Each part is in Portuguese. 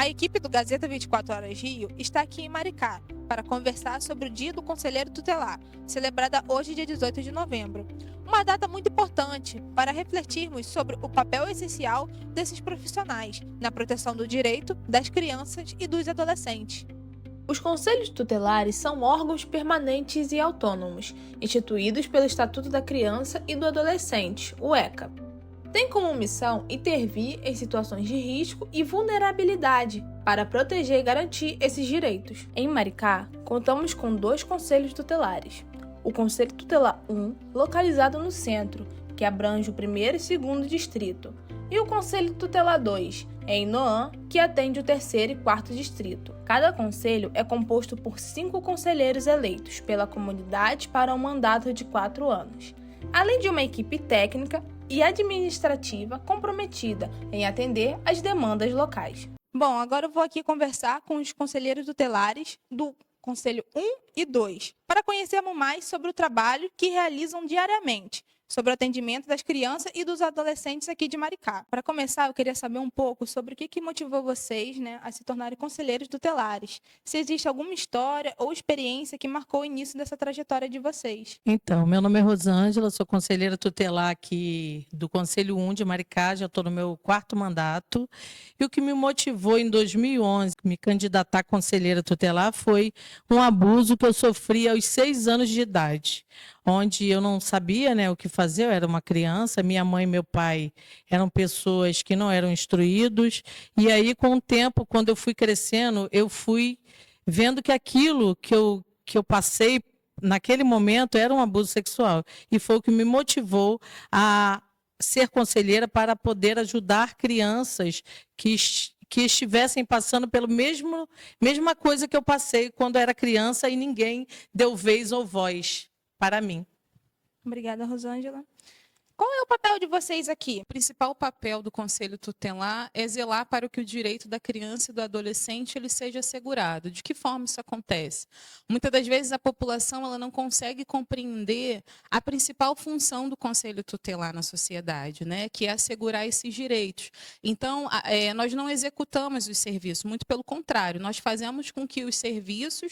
A equipe do Gazeta 24 Horas Rio está aqui em Maricá para conversar sobre o Dia do Conselheiro Tutelar, celebrada hoje, dia 18 de novembro. Uma data muito importante para refletirmos sobre o papel essencial desses profissionais na proteção do direito das crianças e dos adolescentes. Os conselhos tutelares são órgãos permanentes e autônomos, instituídos pelo Estatuto da Criança e do Adolescente, o ECA. Tem como missão intervir em situações de risco e vulnerabilidade para proteger e garantir esses direitos. Em Maricá, contamos com 2 conselhos tutelares. O Conselho Tutelar 1, localizado no centro, que abrange o 1º e 2º distrito, e o Conselho Tutelar 2, em Noã, que atende o 3º e 4º distrito. Cada conselho é composto por 5 conselheiros eleitos pela comunidade para um mandato de 4 anos, além de uma equipe técnica e administrativa comprometida em atender às demandas locais. Bom, agora eu vou aqui conversar com os conselheiros tutelares do Conselho 1 e 2, para conhecermos mais sobre o trabalho que realizam diariamente, sobre o atendimento das crianças e dos adolescentes aqui de Maricá. Para começar, eu queria saber um pouco sobre o que motivou vocês, a se tornarem conselheiros tutelares. Se existe alguma história ou experiência que marcou o início dessa trajetória de vocês. Então, meu nome é Rosângela, sou conselheira tutelar aqui do Conselho 1 de Maricá, já estou no meu 4º mandato. E o que me motivou em 2011 me candidatar a conselheira tutelar foi um abuso que eu sofri aos 6 anos de idade, onde eu não sabia, o que fazer, eu era uma criança, minha mãe e meu pai eram pessoas que não eram instruídos, e aí, com o tempo, quando eu fui crescendo, eu fui vendo que aquilo que eu passei naquele momento era um abuso sexual, e foi o que me motivou a ser conselheira para poder ajudar crianças que estivessem passando pela mesma coisa que eu passei quando era criança e ninguém deu vez ou voz para mim. Obrigada, Rosângela. Qual é o papel de vocês aqui? O principal papel do Conselho Tutelar é zelar para que o direito da criança e do adolescente ele seja assegurado. De que forma isso acontece? Muitas das vezes a população ela não consegue compreender a principal função do Conselho Tutelar na sociedade, que é assegurar esses direitos. Então, nós não executamos os serviços, muito pelo contrário, nós fazemos com que os serviços,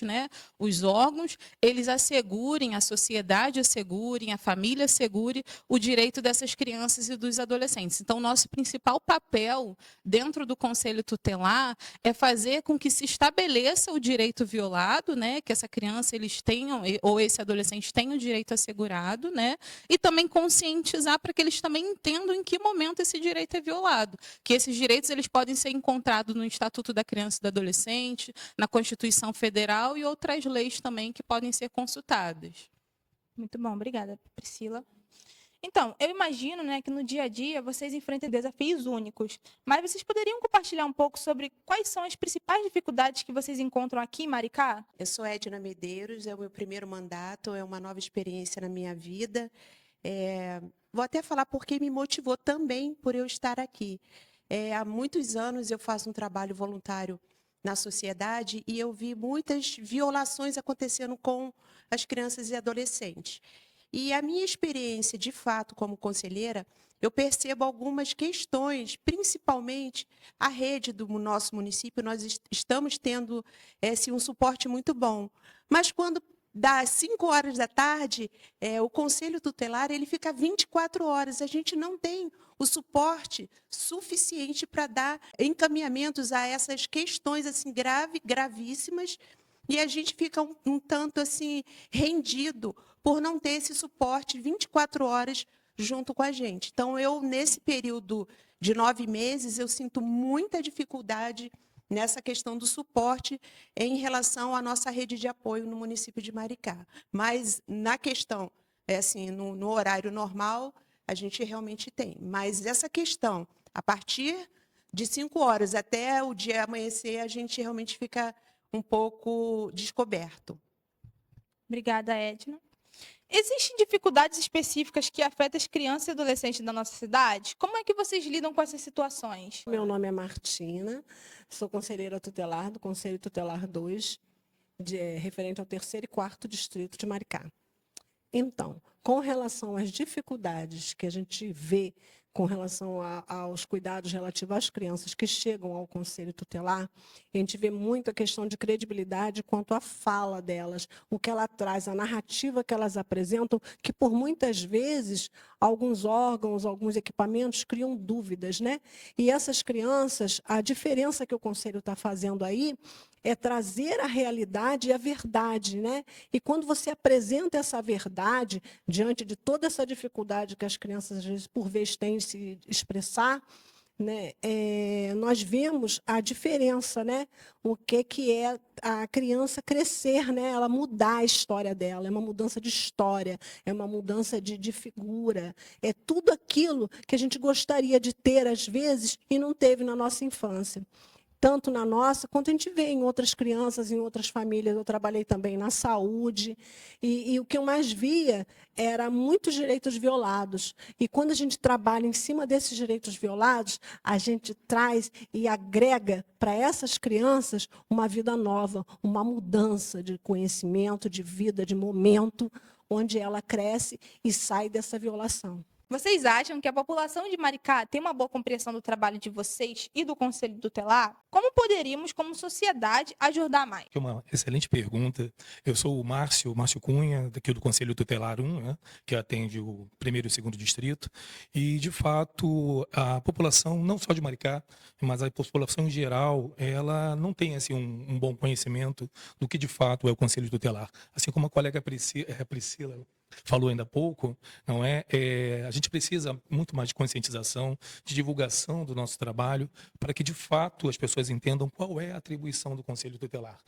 os órgãos, eles assegurem, a sociedade assegurem, a família assegure o direito dessas crianças e dos adolescentes. Então, nosso principal papel dentro do Conselho Tutelar é fazer com que se estabeleça o direito violado, que essa criança eles tenham, ou esse adolescente tenha o direito assegurado, e também conscientizar para que eles também entendam em que momento esse direito é violado, que esses direitos eles podem ser encontrados no Estatuto da Criança e do Adolescente, na Constituição Federal e outras leis também que podem ser consultadas. Muito bom, obrigada, Priscila. Então, eu imagino que no dia a dia vocês enfrentam desafios únicos, mas vocês poderiam compartilhar um pouco sobre quais são as principais dificuldades que vocês encontram aqui em Maricá? Eu sou Edna Medeiros, é o meu primeiro mandato, é uma nova experiência na minha vida. Vou até falar porque me motivou também por eu estar aqui. Há muitos anos eu faço um trabalho voluntário na sociedade e eu vi muitas violações acontecendo com as crianças e adolescentes. E a minha experiência, de fato, como conselheira, eu percebo algumas questões, principalmente a rede do nosso município, nós estamos tendo um suporte muito bom. Mas quando dá 5 horas da tarde, o Conselho Tutelar ele fica 24 horas. A gente não tem o suporte suficiente para dar encaminhamentos a essas questões assim, gravíssimas, e a gente fica um tanto assim rendido por não ter esse suporte 24 horas junto com a gente. Então, nesse período de 9 meses, eu sinto muita dificuldade nessa questão do suporte em relação à nossa rede de apoio no município de Maricá. Mas, na questão, no horário normal, a gente realmente tem. Mas essa questão, a partir de 5 horas até o dia amanhecer, a gente realmente fica um pouco descoberto. Obrigada, Edna. Existem dificuldades específicas que afetam as crianças e adolescentes da nossa cidade? Como é que vocês lidam com essas situações? Meu nome é Martina, sou conselheira tutelar do Conselho Tutelar 2, referente ao 3º e 4º distrito de Maricá. Então, com relação às dificuldades que a gente vê com relação aos cuidados relativos às crianças que chegam ao Conselho Tutelar, a gente vê muito a questão de credibilidade quanto à fala delas, o que ela traz, a narrativa que elas apresentam, que por muitas vezes alguns órgãos, alguns equipamentos criam dúvidas, né? E essas crianças, a diferença que o Conselho está fazendo aí é trazer a realidade e a verdade, né? E quando você apresenta essa verdade diante de toda essa dificuldade que as crianças às vezes por vezes têm de se expressar, né? Nós vemos a diferença, né? O que é a criança crescer, né? Ela mudar a história dela, é uma mudança de história, é uma mudança de figura, é tudo aquilo que a gente gostaria de ter às vezes e não teve na nossa infância. Tanto na nossa, quanto a gente vê em outras crianças, em outras famílias. Eu trabalhei também na saúde, e o que eu mais via era muitos direitos violados. E quando a gente trabalha em cima desses direitos violados, a gente traz e agrega para essas crianças uma vida nova, uma mudança de conhecimento, de vida, de momento, onde ela cresce e sai dessa violação. Vocês acham que a população de Maricá tem uma boa compreensão do trabalho de vocês e do Conselho Tutelar? Como poderíamos, como sociedade, ajudar mais? É uma excelente pergunta. Eu sou o Márcio Cunha, daqui do Conselho Tutelar 1, né, que atende o 1º e o 2º distrito. E, de fato, a população, não só de Maricá, mas a população em geral, ela não tem assim, um bom conhecimento do que, de fato, é o Conselho Tutelar. Assim como a colega Priscila falou ainda há pouco, não é? A gente precisa muito mais de conscientização, de divulgação do nosso trabalho, para que, de fato, as pessoas entendam qual é a atribuição do Conselho Tutelar.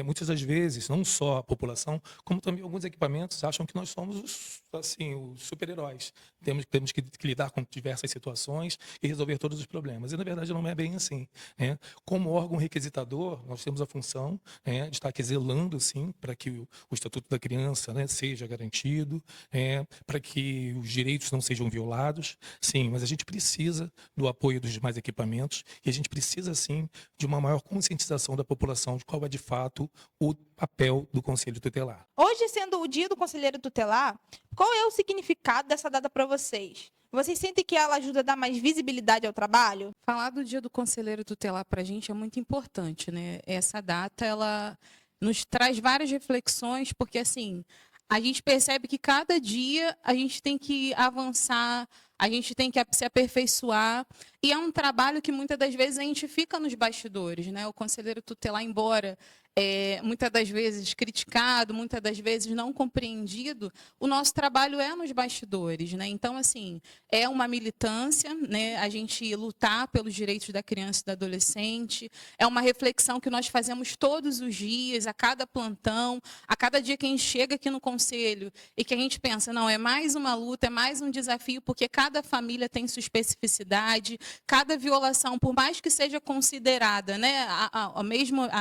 Muitas das vezes, não só a população, como também alguns equipamentos acham que nós somos os super-heróis. Temos que lidar com diversas situações e resolver todos os problemas. E, na verdade, não é bem assim, né? Como órgão requisitador, nós temos a função, né, de estar aqui zelando, sim, para que o Estatuto da Criança, né, seja garantido, para que os direitos não sejam violados, sim, mas a gente precisa do apoio dos demais equipamentos e a gente precisa, sim, de uma maior conscientização da população de qual é, de fato, o papel do Conselho Tutelar. Hoje, sendo o Dia do Conselheiro Tutelar, qual é o significado dessa data para vocês? Vocês sentem que ela ajuda a dar mais visibilidade ao trabalho? Falar do Dia do Conselheiro Tutelar para a gente é muito importante, né? Essa data, ela nos traz várias reflexões, porque, assim, a gente percebe que cada dia a gente tem que avançar, a gente tem que se aperfeiçoar. E é um trabalho que muitas das vezes a gente fica nos bastidores, né? O conselheiro tutelar, embora muitas das vezes criticado, muitas das vezes não compreendido, o nosso trabalho é nos bastidores, né? Então, assim, é uma militância, né? A gente lutar pelos direitos da criança e do adolescente, é uma reflexão que nós fazemos todos os dias, a cada plantão, a cada dia que a gente chega aqui no conselho e que a gente pensa, não, é mais uma luta, é mais um desafio, porque cada família tem sua especificidade, cada violação, por mais que seja considerada, né, a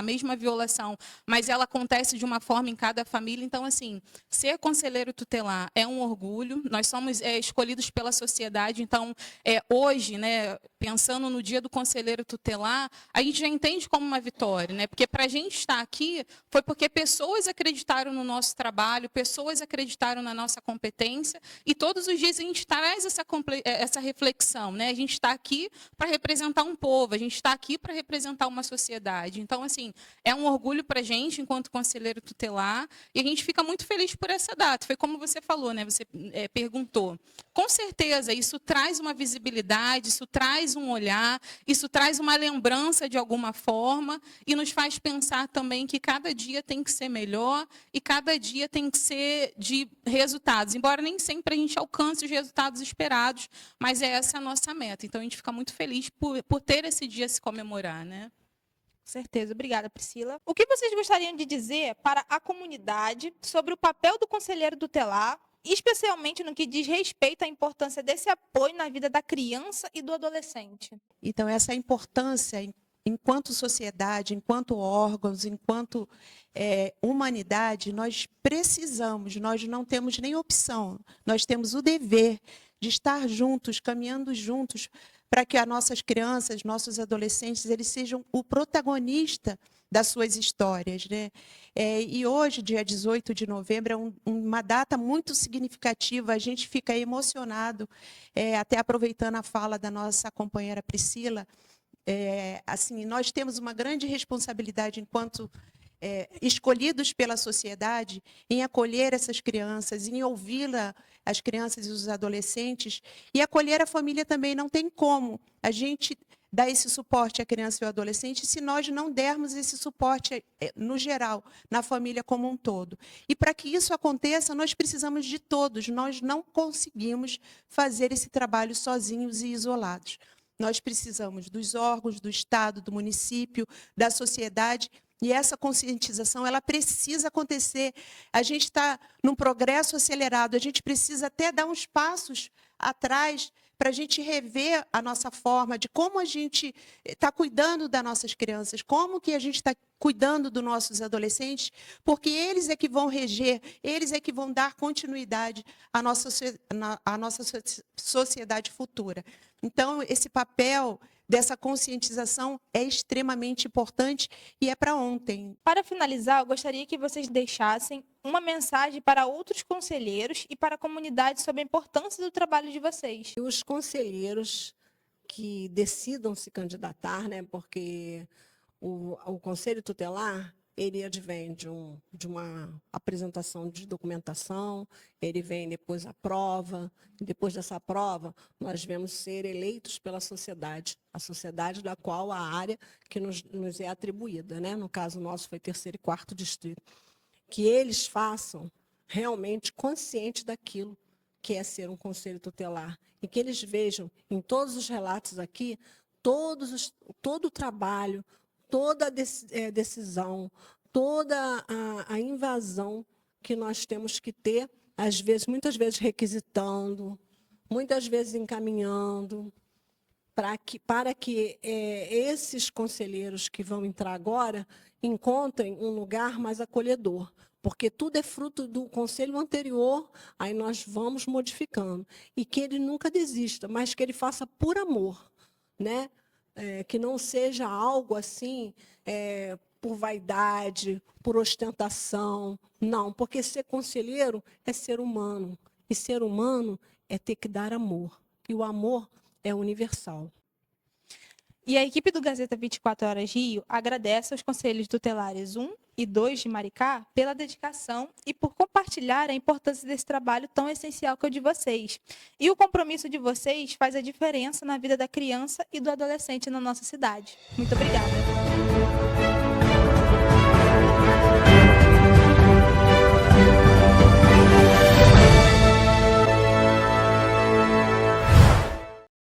mesma violação, mas ela acontece de uma forma em cada família. Então, assim, ser conselheiro tutelar é um orgulho. Nós somos escolhidos pela sociedade. Então, hoje, né, pensando no Dia do Conselheiro Tutelar, a gente já entende como uma vitória, né? Porque para a gente estar aqui foi porque pessoas acreditaram no nosso trabalho, pessoas acreditaram na nossa competência, e todos os dias a gente traz essa reflexão, né? A gente está aqui para representar um povo, a gente está aqui para representar uma sociedade. Então, assim, é um orgulho para a gente, enquanto conselheiro tutelar, e a gente fica muito feliz por essa data. Foi como você falou, né? Você perguntou. Com certeza, isso traz uma visibilidade, isso traz um olhar, isso traz uma lembrança de alguma forma, e nos faz pensar também que cada dia tem que ser melhor e cada dia tem que ser de resultados. Embora nem sempre a gente alcance os resultados esperados, mas essa é a nossa meta. Então, a gente fica muito feliz por ter esse dia a se comemorar, né? Com certeza. Obrigada, Priscila. O que vocês gostariam de dizer para a comunidade sobre o papel do conselheiro tutelar, especialmente no que diz respeito à importância desse apoio na vida da criança e do adolescente? Então, essa importância, enquanto sociedade, enquanto órgãos, enquanto humanidade, nós precisamos, nós não temos nem opção, nós temos o dever de estar juntos, caminhando juntos, para que as nossas crianças, nossos adolescentes, eles sejam o protagonista das suas histórias, né? E hoje, dia 18 de novembro, é uma data muito significativa, a gente fica emocionado, até aproveitando a fala da nossa companheira Priscila, assim, nós temos uma grande responsabilidade enquanto escolhidos pela sociedade em acolher essas crianças, em ouvi-la, as crianças e os adolescentes, e acolher a família também. Não tem como a gente dar esse suporte à criança e ao adolescente se nós não dermos esse suporte no geral, na família como um todo. E para que isso aconteça, nós precisamos de todos, nós não conseguimos fazer esse trabalho sozinhos e isolados. Nós precisamos dos órgãos, do Estado, do município, da sociedade, e essa conscientização ela precisa acontecer. A gente está num progresso acelerado, a gente precisa até dar uns passos atrás para a gente rever a nossa forma de como a gente está cuidando das nossas crianças, como que a gente está cuidando dos nossos adolescentes, porque eles é que vão reger, eles é que vão dar continuidade à nossa sociedade futura. Então, esse papel dessa conscientização é extremamente importante e é para ontem. Para finalizar, eu gostaria que vocês deixassem uma mensagem para outros conselheiros e para a comunidade sobre a importância do trabalho de vocês. E os conselheiros que decidam se candidatar, né, porque o Conselho Tutelar, ele advém de uma apresentação de documentação, ele vem depois a prova, e depois dessa prova, nós devemos ser eleitos pela sociedade, a sociedade da qual a área que nos é atribuída, né? No caso nosso foi 3º e 4º distrito. Que eles façam realmente consciente daquilo que é ser um conselho tutelar, e que eles vejam em todos os relatos aqui, todo o trabalho, toda a decisão, toda a invasão que nós temos que ter, às vezes, muitas vezes requisitando, muitas vezes encaminhando, para que esses conselheiros que vão entrar agora encontrem um lugar mais acolhedor, porque tudo é fruto do conselho anterior, aí nós vamos modificando. E que ele nunca desista, mas que ele faça por amor, né? Que não seja algo assim, por vaidade, por ostentação. Não, porque ser conselheiro é ser humano. E ser humano é ter que dar amor. E o amor é universal. E a equipe do Gazeta 24 Horas Rio agradece aos conselhos tutelares 1 e 2 de Maricá pela dedicação e por compartilhar a importância desse trabalho tão essencial que é o de vocês. E o compromisso de vocês faz a diferença na vida da criança e do adolescente na nossa cidade. Muito obrigada.